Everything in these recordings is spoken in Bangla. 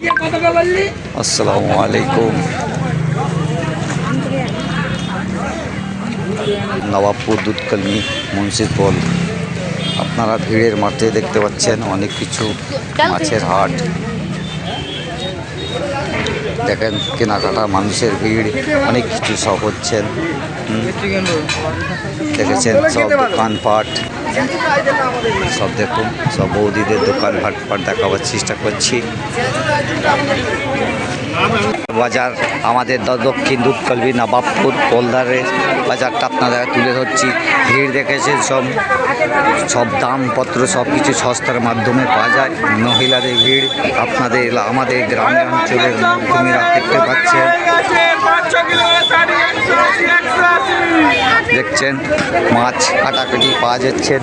আসসালামু আলাইকুম। নবাবপুর দুধকলমি মুন্সিপল, আপনারা ভিড়ের মাঠে দেখতে পাচ্ছেন অনেক কিছু মাছের হাট। দেখেন কেনাকাটা মানুষের ভিড়, অনেক কিছু সব হচ্ছেন, দেখেছেন সব দোকানপাট সব দেখুন, সব বৌদিদের দোকান ভাটপাট দেখাবার চেষ্টা করছি। বাজার আমাদের দক্ষিণ দুধকলমি নবাবপুর পোলদারের বাজারটা আপনাদের তুলে ধরছি। ভিড় দেখেছেন, সব দামপত্র সব কিছু সস্তার মাধ্যমে পাওয়া যায়। মহিলাদের ভিড় আপনাদের আমাদের গ্রামের অঞ্চলের মধ্যমীরা দেখতে পাচ্ছেন, দেখছেন মাছ কাটাকাটি পাওয়া যাচ্ছেন।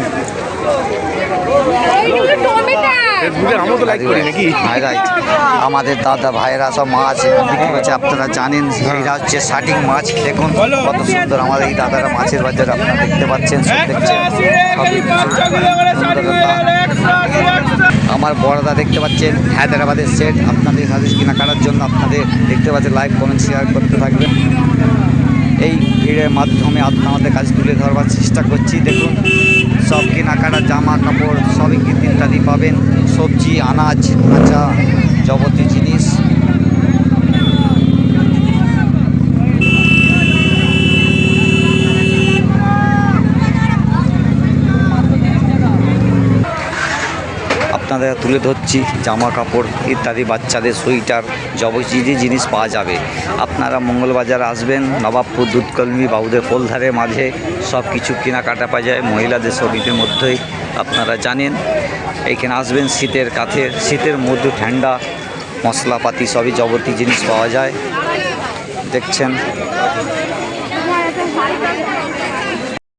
আমাদের দাদা ভাইয়েরা সব মাছ বিক্রি করছে, আপনারা জানেন এইটা হচ্ছে শাটিং মাছ। দেখুন কত সুন্দর আমাদের এই দাদারা মাছের বাজার আপনারা দেখতে পাচ্ছেন, সব দেখছেন সবই আমার বড়দা দেখতে পাচ্ছেন হায়দ্রাবাদের সেট আপনাদের সাথে কেনাকাটার জন্য। আপনাদের দেখতে পাচ্ছেন, লাইক কমেন্ট শেয়ার করতে থাকবেন। এই ভিড়ের মাধ্যমে আপনাদের কাছে তুলে ধরবার চেষ্টা করছি। দেখুন সব কেনাকাটা জামা কাপড় সবই ইত্যাদি পাবেন, সবজি আনাজ কাঁচা যাবতীয় জিনিস। আপনাদের তুলে ধরছি জামা কাপড় ইত্যাদি, বাচ্চাদের সোয়েটার যাবতীয় জিনিস পাওয়া যাবে। আপনারা মঙ্গলবাজার আসবেন, নবাবপুর দুধকলমি বাবুদের পোলধারের মাঝে সব কিছু কেনাকাটা পাওয়া যায় মহিলাদের শরীরের মধ্যেই। আপনারা জানেন এইখানে আসবেন, শীতের কাছে শীতের মধ্যে ঠান্ডা মশলাপাতি সবই যাবতীয় জিনিস পাওয়া যায়। দেখছেন